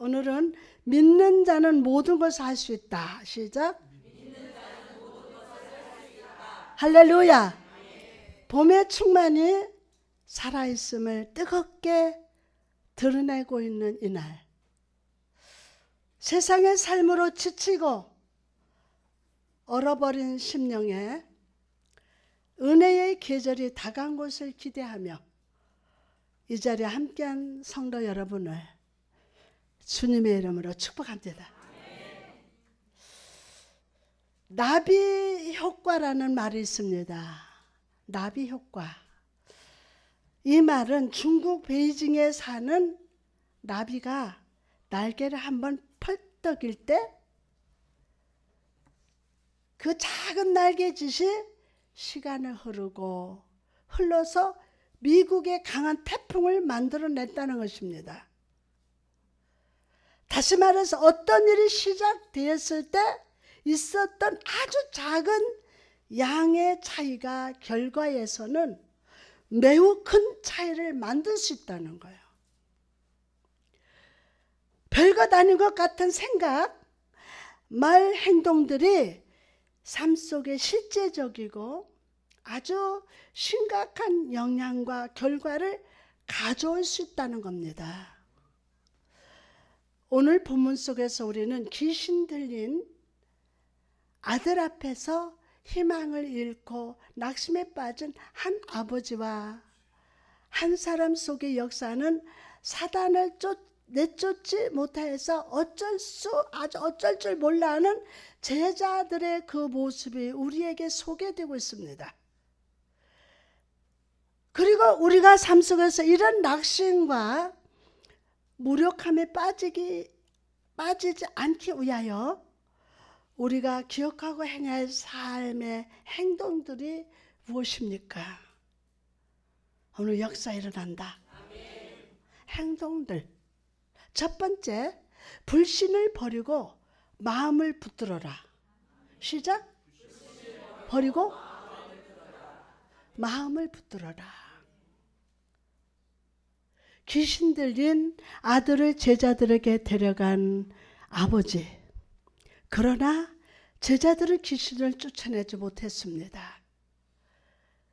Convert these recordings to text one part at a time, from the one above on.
오늘은 믿는 자는 모든 것을 할 수 있다. 시작. 할렐루야. 봄의 충만이 살아있음을 뜨겁게 드러내고 있는 이날, 세상의 삶으로 지치고 얼어버린 심령에 은혜의 계절이 다가온 것을 기대하며 이 자리에 함께한 성도 여러분을 주님의 이름으로 축복합니다. 나비 효과라는 말이 있습니다. 나비 효과. 이 말은 중국 베이징에 사는 나비가 날개를 한번 펄떡일 때 그 작은 날개짓이 시간을 흘러서 미국의 강한 태풍을 만들어냈다는 것입니다. 다시 말해서 어떤 일이 시작되었을 때 있었던 아주 작은 양의 차이가 결과에서는 매우 큰 차이를 만들 수 있다는 거예요. 별것 아닌 것 같은 생각, 말, 행동들이 삶 속에 실제적이고 아주 심각한 영향과 결과를 가져올 수 있다는 겁니다. 오늘 본문 속에서 우리는 귀신 들린 아들 앞에서 희망을 잃고 낙심에 빠진 한 아버지와 한 사람 속의 역사는 사단을 내쫓지 못해서 어쩔 줄 몰라 하는 제자들의 그 모습이 우리에게 소개되고 있습니다. 그리고 우리가 삶 속에서 이런 낙심과 무력함에 빠지지 않기 위하여 우리가 기억하고 행해야 할 삶의 행동들이 무엇입니까? 오늘 역사 일어난다. 행동들. 첫 번째, 불신을 버리고 마음을 붙들어라. 시작. 버리고 마음을 붙들어라. 귀신 들린 아들을 제자들에게 데려간 아버지. 그러나 제자들은 귀신을 쫓아내지 못했습니다.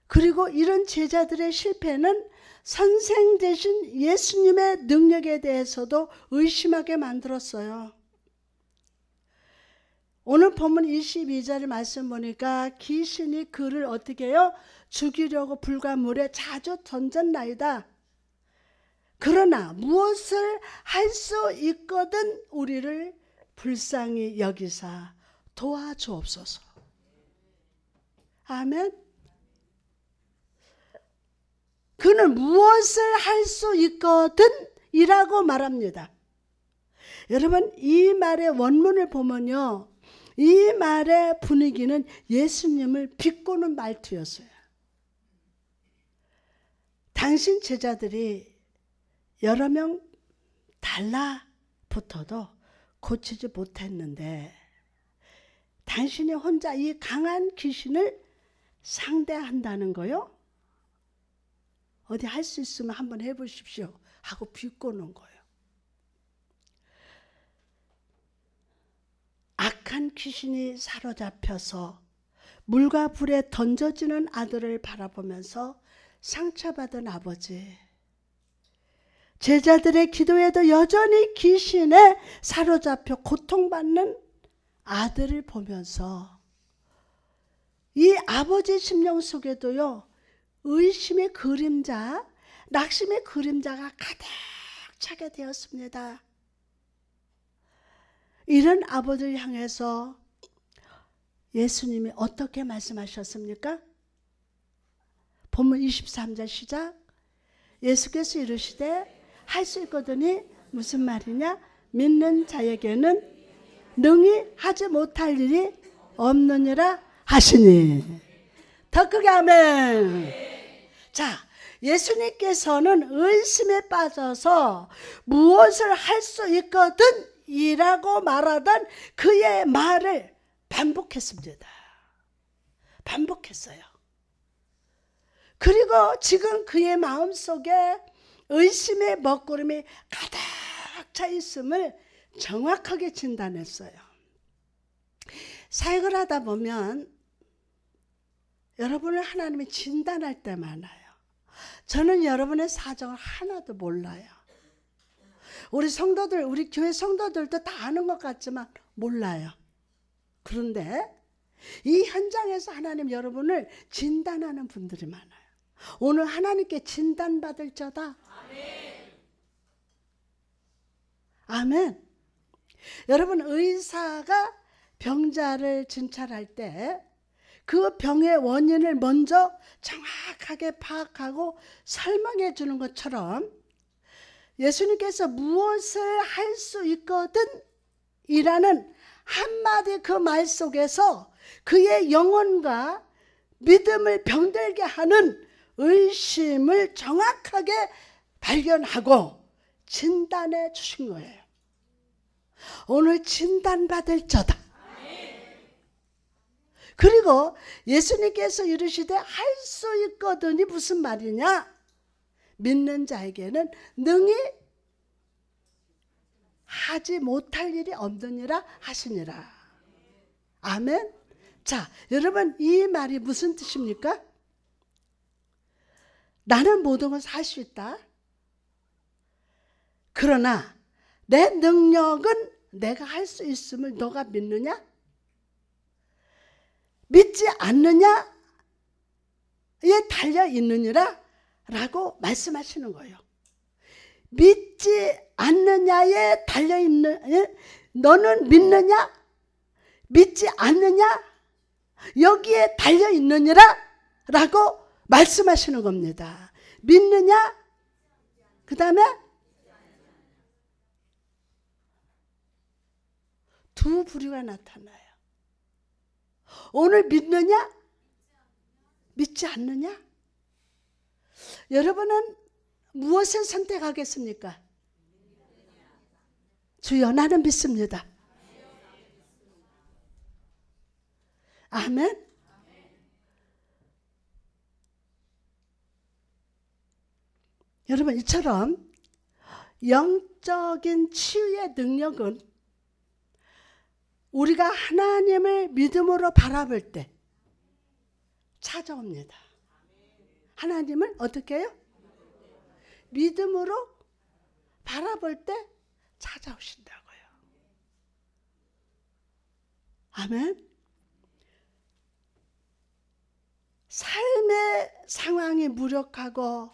그리고 이런 제자들의 실패는 선생 되신 예수님의 능력에 대해서도 의심하게 만들었어요. 오늘 본문 22절 말씀 보니까 귀신이 그를 어떻게 해요? 죽이려고 불과 물에 자주 던졌나이다. 그러나 무엇을 할 수 있거든 우리를 불쌍히 여기사 도와주옵소서. 아멘. 그는 무엇을 할 수 있거든 이라고 말합니다. 여러분, 이 말의 원문을 보면요, 이 말의 분위기는 예수님을 비꼬는 말투였어요. 당신 제자들이 여러 명 달라붙어도 고치지 못했는데 당신이 혼자 이 강한 귀신을 상대한다는 거요? 어디 할 수 있으면 한번 해보십시오 하고 비꼬는 거예요. 악한 귀신이 사로잡혀서 물과 불에 던져지는 아들을 바라보면서 상처받은 아버지, 제자들의 기도에도 여전히 귀신에 사로잡혀 고통받는 아들을 보면서 이 아버지 심령 속에도요, 의심의 그림자, 낙심의 그림자가 가득 차게 되었습니다. 이런 아버지를 향해서 예수님이 어떻게 말씀하셨습니까? 본문 23절 시작. 예수께서 이르시되 할 수 있거든이 무슨 말이냐? 믿는 자에게는 능히 하지 못할 일이 없느니라 하시니. 더 크게 아멘. 자, 예수님께서는 의심에 빠져서 무엇을 할 수 있거든 이라고 말하던 그의 말을 반복했습니다. 반복했어요. 그리고 지금 그의 마음속에 의심의 먹구름이 가득 차 있음을 정확하게 진단했어요. 사역을 하다 보면 여러분을 하나님이 진단할 때 많아요. 저는 여러분의 사정을 하나도 몰라요. 우리 성도들, 우리 교회 성도들도 다 아는 것 같지만 몰라요. 그런데 이 현장에서 하나님 여러분을 진단하는 분들이 많아요. 오늘 하나님께 진단받을 자다. 아멘. 아멘. 여러분, 의사가 병자를 진찰할 때 그 병의 원인을 먼저 정확하게 파악하고 설명해 주는 것처럼 예수님께서 무엇을 할 수 있거든 이라는 한마디 그 말 속에서 그의 영혼과 믿음을 병들게 하는 의심을 정확하게 발견하고 진단해 주신 거예요. 오늘 진단받을 자다. 그리고 예수님께서 이르시되 할 수 있거든이 무슨 말이냐? 믿는 자에게는 능히 하지 못할 일이 없느니라 하시니라. 아멘. 자, 여러분, 이 말이 무슨 뜻입니까? 나는 모든 것을 할 수 있다. 그러나 내 능력은 내가 할 수 있음을 너가 믿느냐? 믿지 않느냐에 달려 있느니라 라고 말씀하시는 거예요. 믿지 않느냐에 달려 있는, 너는 믿느냐? 믿지 않느냐? 여기에 달려 있느니라 라고 말씀하시는 겁니다. 믿느냐? 그 다음에 두 부류가 나타나요. 오늘 믿느냐? 믿지 않느냐? 여러분은 무엇을 선택하겠습니까? 주여, 나는 믿습니다. 아멘. 여러분, 이처럼 영적인 치유의 능력은 우리가 하나님을 믿음으로 바라볼 때 찾아옵니다. 하나님을 어떻게 해요? 믿음으로 바라볼 때 찾아오신다고요. 아멘. 삶의 상황이 무력하고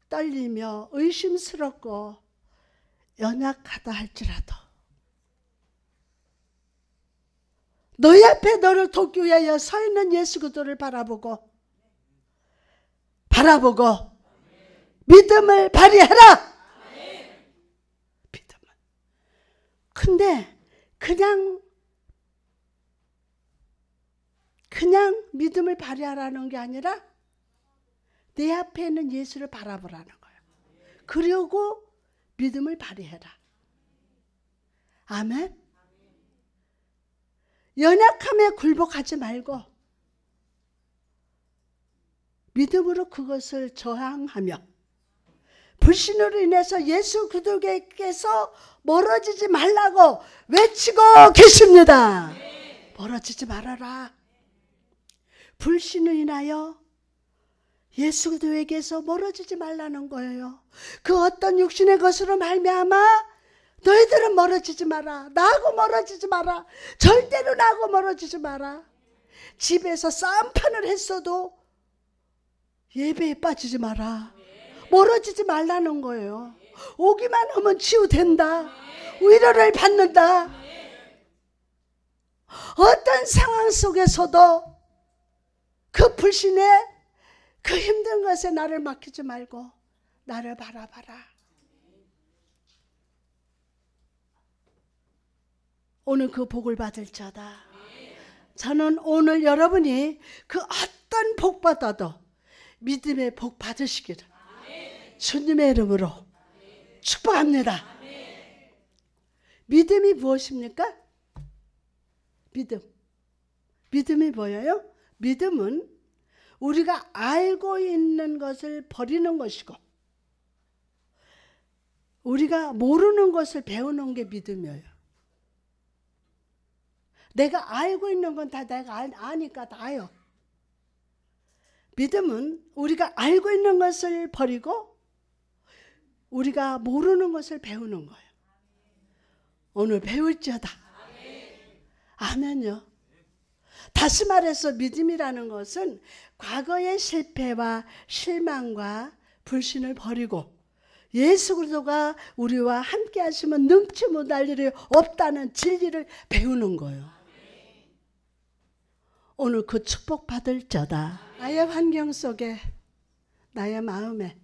떨리며 의심스럽고 연약하다 할지라도 너희 앞에 너를 돕기 위하여 서 있는 예수 그리스도를 바라보고 믿음을 발휘해라. 믿음을. 근데 그냥 믿음을 발휘하라는 게 아니라 내 앞에 있는 예수를 바라보라는 거예요. 그리고 믿음을 발휘해라. 아멘. 연약함에 굴복하지 말고 믿음으로 그것을 저항하며 불신으로 인해서 예수 그리스도께서 멀어지지 말라고 외치고 계십니다. 멀어지지 말아라. 불신을 인하여 예수 그리스도에게서 멀어지지 말라는 거예요. 그 어떤 육신의 것으로 말미암아 너희들은 멀어지지 마라. 나하고 멀어지지 마라. 절대로 나하고 멀어지지 마라. 집에서 싸움판을 했어도 예배에 빠지지 마라. 멀어지지 말라는 거예요. 오기만 하면 치유된다. 위로를 받는다. 어떤 상황 속에서도 그 불신에 그 힘든 것에 나를 맡기지 말고 나를 바라봐라. 오늘 그 복을 받을 자다. 저는 오늘 여러분이 그 어떤 복 받아도 믿음의 복 받으시기를 주님의 이름으로 축복합니다. 믿음이 무엇입니까? 믿음이 뭐예요? 믿음은 우리가 알고 있는 것을 버리는 것이고 우리가 모르는 것을 배우는 게 믿음이에요. 내가 알고 있는 건 다 내가 아니까 다요. 믿음은 우리가 알고 있는 것을 버리고 우리가 모르는 것을 배우는 거예요. 오늘 배울지어다. 아멘요. 다시 말해서 믿음이라는 것은 과거의 실패와 실망과 불신을 버리고 예수 그리스도가 우리와 함께 하시면 능치 못할 일이 없다는 진리를 배우는 거예요. 오늘 그 축복 받을 자다. 나의 환경 속에 나의 마음에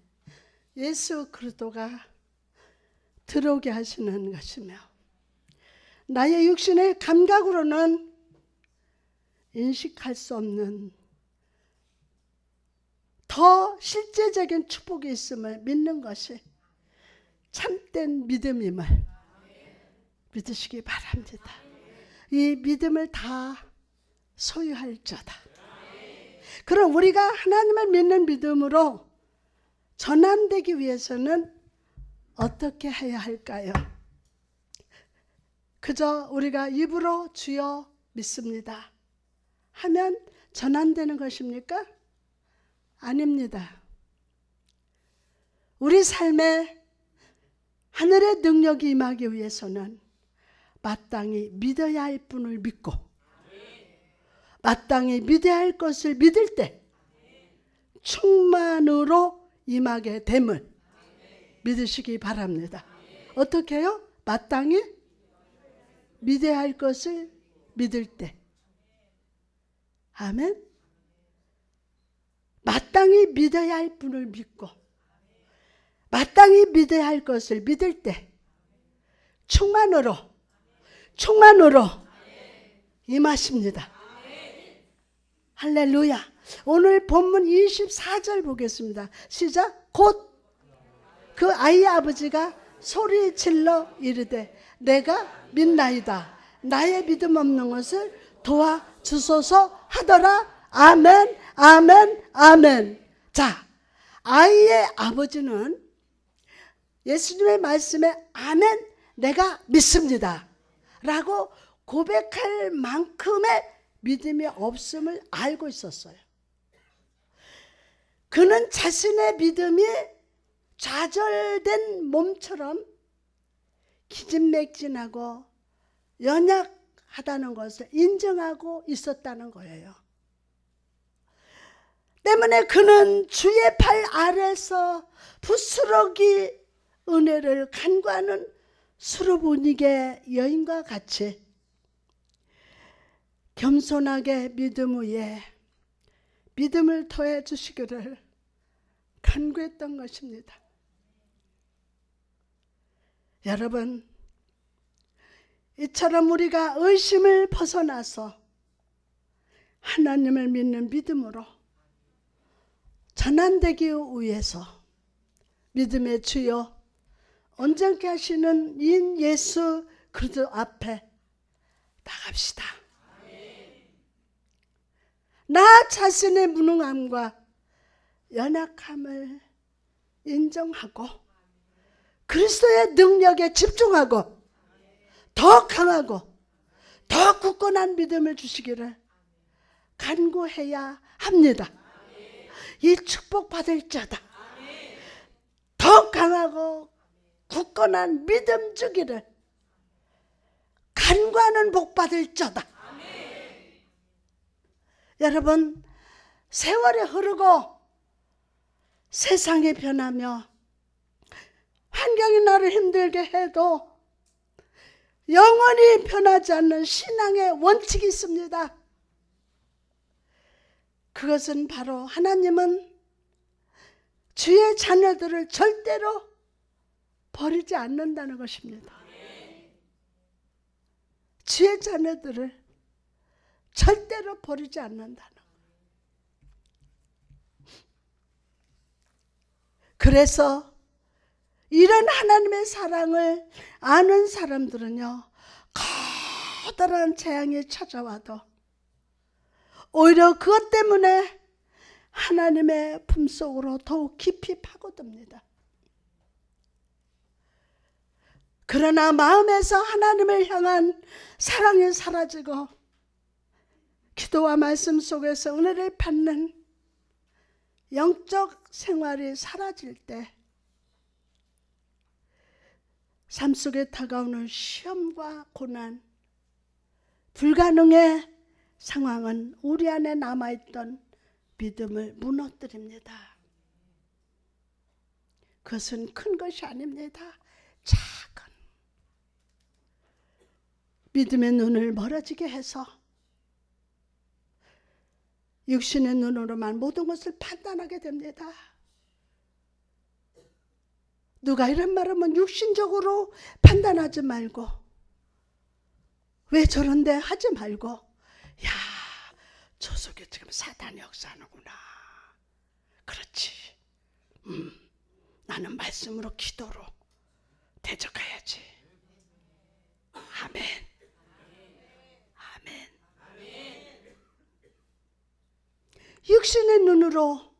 예수 그리스도가 들어오게 하시는 것이며 나의 육신의 감각으로는 인식할 수 없는 더 실제적인 축복이 있음을 믿는 것이 참된 믿음임을 믿으시기 바랍니다. 이 믿음을 다 소유할 자다. 그럼 우리가 하나님을 믿는 믿음으로 전환되기 위해서는 어떻게 해야 할까요? 그저 우리가 입으로 주여 믿습니다 하면 전환되는 것입니까? 아닙니다. 우리 삶에 하늘의 능력이 임하기 위해서는 마땅히 믿어야 할 분을 믿고 마땅히 믿어야 할 것을 믿을 때 충만으로 임하게 됨을 믿으시기 바랍니다. 어떻게 해요? 마땅히 믿어야 할 것을 믿을 때. 아멘. 마땅히 믿어야 할 분을 믿고 마땅히 믿어야 할 것을 믿을 때 충만으로 임하십니다. 할렐루야. 오늘 본문 24절 보겠습니다. 시작. 곧 그 아이의 아버지가 소리 질러 이르되 내가 믿나이다. 나의 믿음 없는 것을 도와주소서 하더라. 아멘, 아멘, 아멘. 자, 아이의 아버지는 예수님의 말씀에 아멘, 내가 믿습니다 라고 고백할 만큼의 믿음이 없음을 알고 있었어요. 그는 자신의 믿음이 좌절된 몸처럼 기진맥진하고 연약하다는 것을 인정하고 있었다는 거예요. 때문에 그는 주의 팔 아래서 부스러기 은혜를 간구하는 수르보니게 여인과 같이 겸손하게 믿음 위에 믿음을 더해 주시기를 간구했던 것입니다. 여러분, 이처럼 우리가 의심을 벗어나서 하나님을 믿는 믿음으로 전환되기 위해서 믿음의 주여 온전케 하시는 인 예수 그리스도 앞에 나갑시다. 나 자신의 무능함과 연약함을 인정하고 그리스도의 능력에 집중하고 더 강하고 더 굳건한 믿음을 주시기를 간구해야 합니다. 이 축복 받을 자다. 더 강하고 굳건한 믿음 주기를 간구하는 복 받을 자다. 여러분, 세월이 흐르고 세상이 변하며 환경이 나를 힘들게 해도 영원히 변하지 않는 신앙의 원칙이 있습니다. 그것은 바로 하나님은 주의 자녀들을 절대로 버리지 않는다는 것입니다. 주의 자녀들을 절대로 버리지 않는다는 것. 그래서 이런 하나님의 사랑을 아는 사람들은요, 커다란 재앙이 찾아와도 오히려 그것 때문에 하나님의 품속으로 더욱 깊이 파고듭니다. 그러나 마음에서 하나님을 향한 사랑이 사라지고 기도와 말씀 속에서 은혜를 받는 영적 생활이 사라질 때 삶 속에 다가오는 시험과 고난, 불가능의 상황은 우리 안에 남아있던 믿음을 무너뜨립니다. 그것은 큰 것이 아닙니다. 작은 믿음의 눈을 멀어지게 해서 육신의 눈으로만 모든 것을 판단하게 됩니다. 누가 이런 말하면 육신적으로 판단하지 말고, 왜 저런데 하지 말고, 야, 저 속에 지금 사단이 역사하는구나. 그렇지. 나는 말씀으로 기도로 대적해야지. 아멘. 아멘. 육신의 눈으로,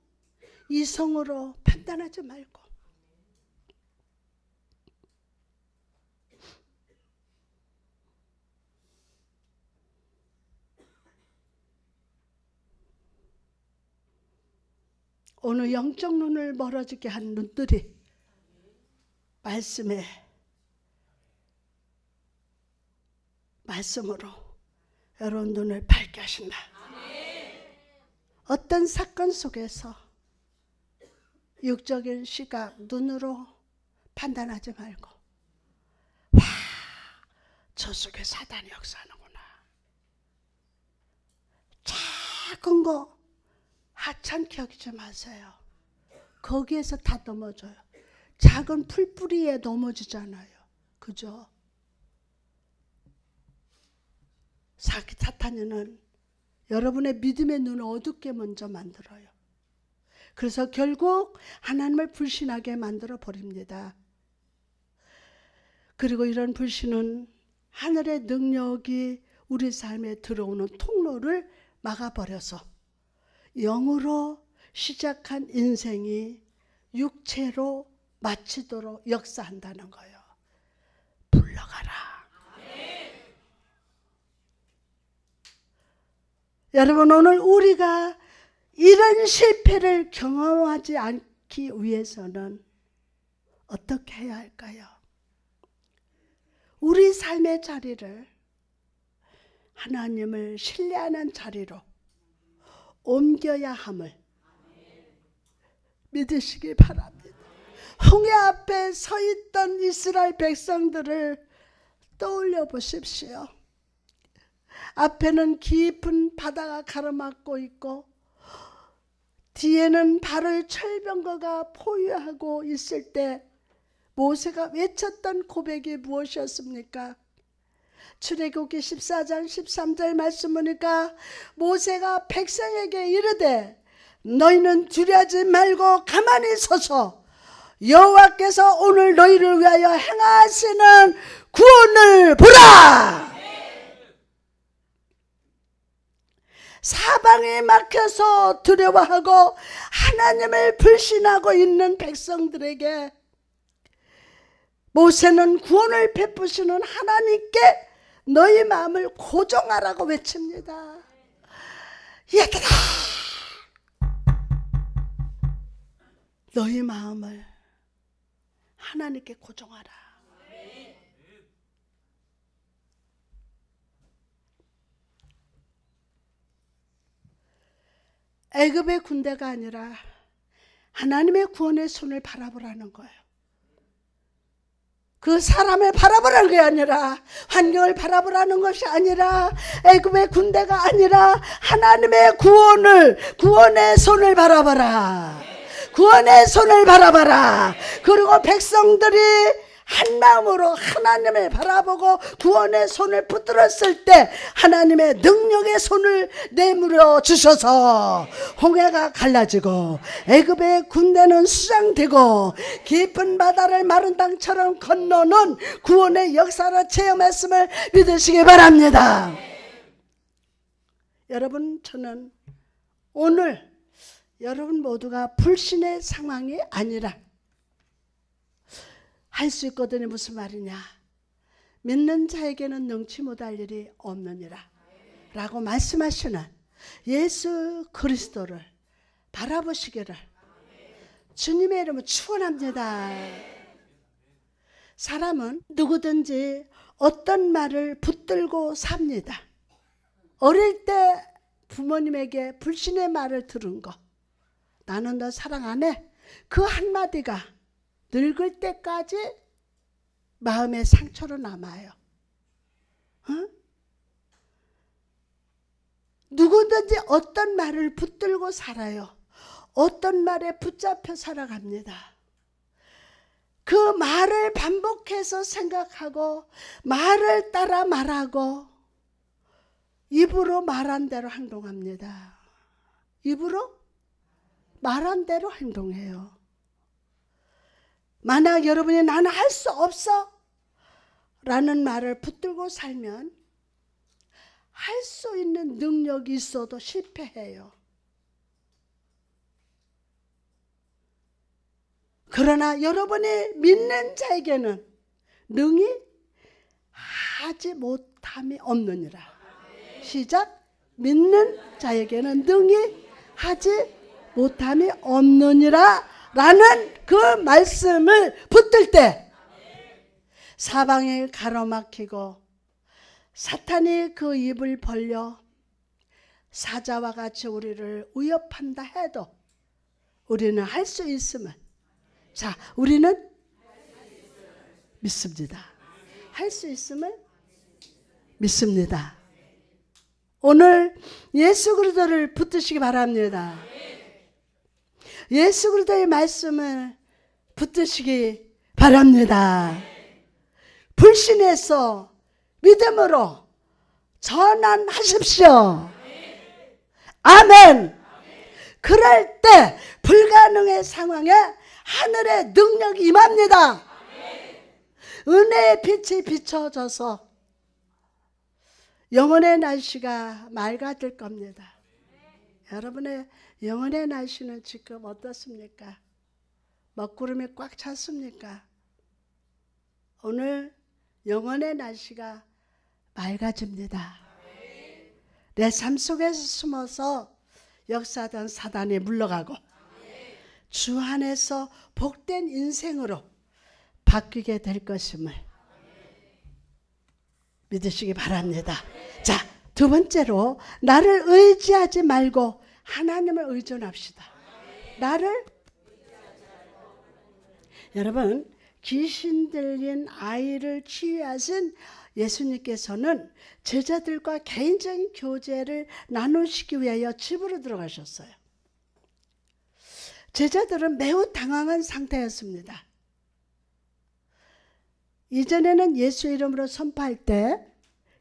이성으로 판단하지 말고 오늘 영적 눈을 멀어지게 한 눈들이 말씀으로 여러분 눈을 밝게 하신다. 어떤 사건 속에서 육적인 시각, 눈으로 판단하지 말고, 와, 저 속에 사단이 역사하는구나. 작은 거 하찮게 여기지 마세요. 거기에서 다 넘어져요. 작은 풀뿌리에 넘어지잖아요. 그죠? 사탄은 여러분의 믿음의 눈을 어둡게 먼저 만들어요. 그래서 결국 하나님을 불신하게 만들어 버립니다. 그리고 이런 불신은 하늘의 능력이 우리 삶에 들어오는 통로를 막아버려서 영으로 시작한 인생이 육체로 마치도록 역사한다는 거예요. 물러가라. 여러분, 오늘 우리가 이런 실패를 경험하지 않기 위해서는 어떻게 해야 할까요? 우리 삶의 자리를 하나님을 신뢰하는 자리로 옮겨야 함을 믿으시기 바랍니다. 홍해 앞에 서 있던 이스라엘 백성들을 떠올려 보십시오. 앞에는 깊은 바다가 가로막고 있고 뒤에는 발을 철병거가 포위하고 있을 때 모세가 외쳤던 고백이 무엇이었습니까? 출애굽기 14장 13절 말씀 보니까 모세가 백성에게 이르되 너희는 두려워하지 말고 가만히 서서 여호와께서 오늘 너희를 위하여 행하시는 구원을 보라. 사방이 막혀서 두려워하고 하나님을 불신하고 있는 백성들에게 모세는 구원을 베푸시는 하나님께 너희 마음을 고정하라고 외칩니다. 얘들아, 너희 마음을 하나님께 고정하라. 애굽의 군대가 아니라 하나님의 구원의 손을 바라보라는 거예요. 그 사람을 바라보라는 게 아니라, 환경을 바라보라는 것이 아니라, 애굽의 군대가 아니라 하나님의 구원의 손을 바라봐라. 구원의 손을 바라봐라. 그리고 백성들이 한 마음으로 하나님을 바라보고 구원의 손을 붙들었을 때 하나님의 능력의 손을 내밀어 주셔서 홍해가 갈라지고 애굽의 군대는 수장되고 깊은 바다를 마른 땅처럼 건너는 구원의 역사를 체험했음을 믿으시기 바랍니다. 여러분, 저는 오늘 여러분 모두가 불신의 상황이 아니라 할 수 있거든요. 무슨 말이냐? 믿는 자에게는 능치 못할 일이 없느니라 라고 말씀하시는 예수 그리스도를 바라보시기를 주님의 이름으로 축원합니다. 사람은 누구든지 어떤 말을 붙들고 삽니다. 어릴 때 부모님에게 불신의 말을 들은 거, 나는 너 사랑 안 해, 그 한마디가 늙을 때까지 마음의 상처로 남아요. 누구든지 어떤 말을 붙들고 살아요. 어떤 말에 붙잡혀 살아갑니다. 그 말을 반복해서 생각하고 말을 따라 말하고 입으로 말한 대로 행동합니다. 입으로 말한 대로 행동해요. 만약 여러분이 나는 할 수 없어 라는 말을 붙들고 살면 할 수 있는 능력이 있어도 실패해요. 그러나 여러분이 믿는 자에게는 능히 하지 못함이 없느니라. 시작. 믿는 자에게는 능히 하지 못함이 없느니라 라는 그 말씀을 붙들 때 사방이 가로막히고 사탄이 그 입을 벌려 사자와 같이 우리를 위협한다 해도 우리는 할 수 있음을, 자, 우리는 믿습니다. 할 수 있음을 믿습니다. 오늘 예수 그리스도를 붙드시기 바랍니다. 예수 그리스도의 말씀을 붙드시기 바랍니다. 불신해서 믿음으로 전환하십시오. 아멘. 그럴 때 불가능의 상황에 하늘의 능력이 임합니다. 은혜의 빛이 비춰져서 영혼의 날씨가 맑아질 겁니다. 여러분의 영혼의 날씨는 지금 어떻습니까? 먹구름이 꽉 찼습니까? 오늘 영혼의 날씨가 맑아집니다. 내 삶 속에서 숨어서 역사하던 사단이 물러가고 주 안에서 복된 인생으로 바뀌게 될 것임을 믿으시기 바랍니다. 자, 두 번째로 나를 의지하지 말고 하나님을 의존합시다. 여러분, 귀신 들린 아이를 치유하신 예수님께서는 제자들과 개인적인 교제를 나누시기 위하여 집으로 들어가셨어요. 제자들은 매우 당황한 상태였습니다. 이전에는 예수 이름으로 선포할 때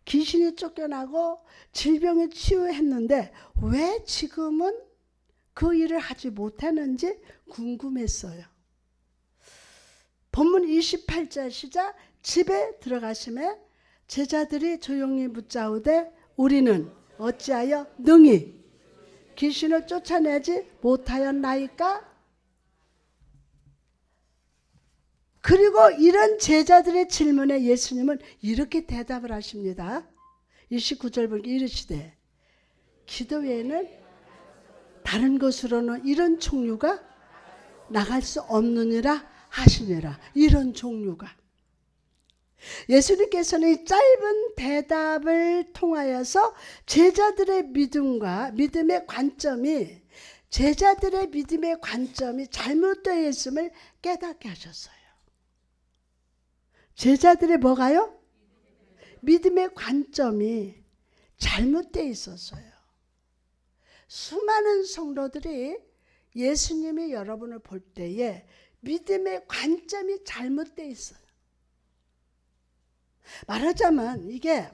귀신이 쫓겨나고 질병이 치유했는데 왜 지금은 그 일을 하지 못하는지 궁금했어요. 본문 28절 시작. 집에 들어가심에 제자들이 조용히 묻자오되 우리는 어찌하여 능히 귀신을 쫓아내지 못하였나이까? 그리고 이런 제자들의 질문에 예수님은 이렇게 대답을 하십니다. 29절 보니까 이르시되 기도 외에는 다른 것으로는 이런 종류가 나갈 수 없느니라 하시니라. 이런 종류가. 예수님께서는 이 짧은 대답을 통하여서 제자들의 믿음과 믿음의 관점이 잘못되어 있음을 깨닫게 하셨어요. 제자들의 뭐가요? 믿음의 관점이 잘못되어 있었어요. 수많은 성도들이 예수님이 여러분을 볼 때에 믿음의 관점이 잘못되어 있어요. 말하자면 이게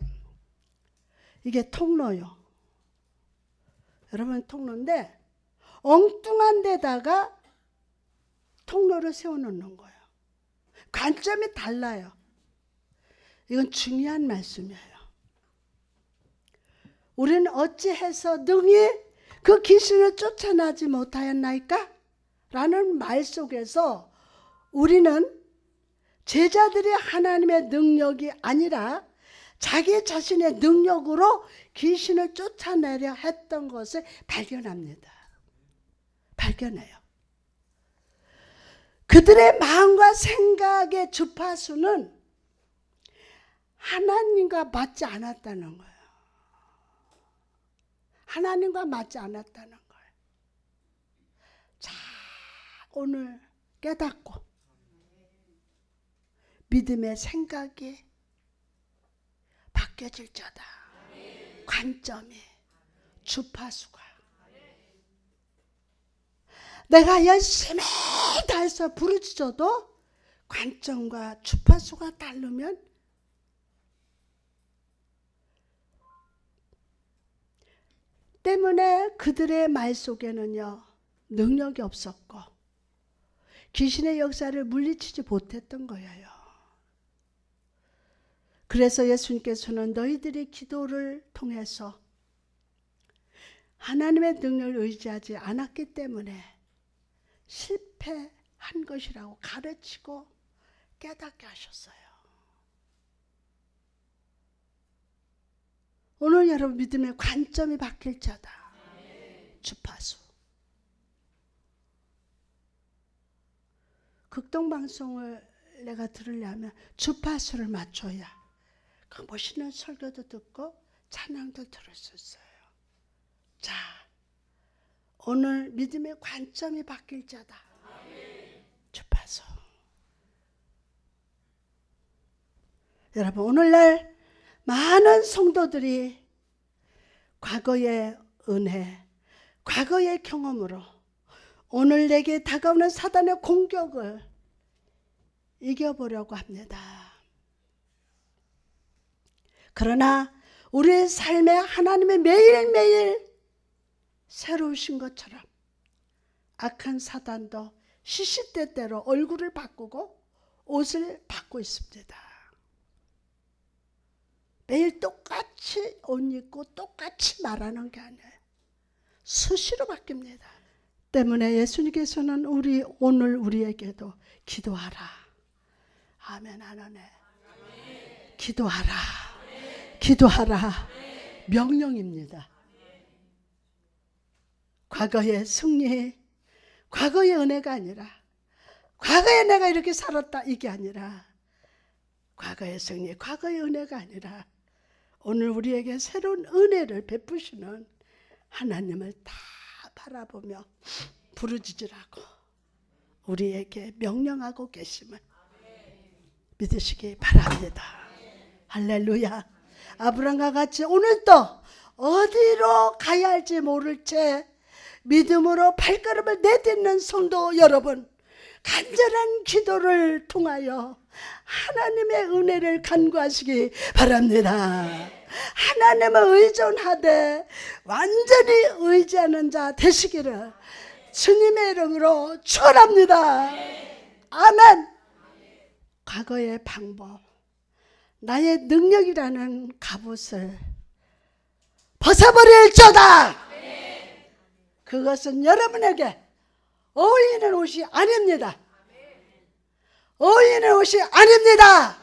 통로요. 여러분, 통로인데 엉뚱한 데다가 통로를 세워놓는 거예요. 관점이 달라요. 이건 중요한 말씀이에요. 우리는 어찌해서 능히 그 귀신을 쫓아나지 못하였나이까? 라는 말 속에서 우리는 제자들이 하나님의 능력이 아니라 자기 자신의 능력으로 귀신을 쫓아내려 했던 것을 발견합니다. 발견해요. 그들의 마음과 생각의 주파수는 하나님과 맞지 않았다는 거예요. 하나님과 맞지 않았다는 거예요. 자, 오늘 깨닫고 믿음의 생각이 바뀌어질지어다. 관점이, 주파수가. 내가 열심히 다해서 부르짖어도 관점과 주파수가 다르면 때문에 그들의 말 속에는요, 능력이 없었고 귀신의 역사를 물리치지 못했던 거예요. 그래서 예수님께서는 너희들이 기도를 통해서 하나님의 능력을 의지하지 않았기 때문에 실패한 것이라고 가르치고 깨닫게 하셨어요. 오늘 여러분 믿음의 관점이 바뀔지어다. 주파수. 극동방송을 내가 들으려면 주파수를 맞춰야 그 멋있는 설교도 듣고 찬양도 들을 수 있어요. 자, 오늘 믿음의 관점이 바뀔지어다. 주파수. 여러분, 오늘날 많은 성도들이 과거의 은혜, 과거의 경험으로 오늘 내게 다가오는 사단의 공격을 이겨보려고 합니다. 그러나 우리의 삶에 하나님의 매일매일 새로우신 것처럼 악한 사단도 시시때때로 얼굴을 바꾸고 옷을 바꾸고 있습니다. 매일 똑같이 옷 입고 똑같이 말하는 게 아니에요. 수시로 바뀝니다. 때문에 예수님께서는 오늘 우리에게도 기도하라. 아멘 안 하네. 기도하라. 기도하라. 명령입니다. 과거의 승리, 과거의 은혜가 아니라 과거에 내가 이렇게 살았다 이게 아니라 과거의 승리, 과거의 은혜가 아니라 오늘 우리에게 새로운 은혜를 베푸시는 하나님을 다 바라보며 부르짖으라고 우리에게 명령하고 계심을 믿으시기 바랍니다. 할렐루야. 아브라함과 같이 오늘도 어디로 가야 할지 모를 채 믿음으로 발걸음을 내딛는 성도 여러분, 간절한 기도를 통하여 하나님의 은혜를 간구하시기 바랍니다. 하나님을 의존하되 완전히 의지하는 자 되시기를 주님의 이름으로 축원합니다. 아멘. 과거의 방법, 나의 능력이라는 갑옷을 벗어버릴지어다. 그것은 여러분에게 어울리는 옷이 아닙니다. 어울리는 옷이 아닙니다.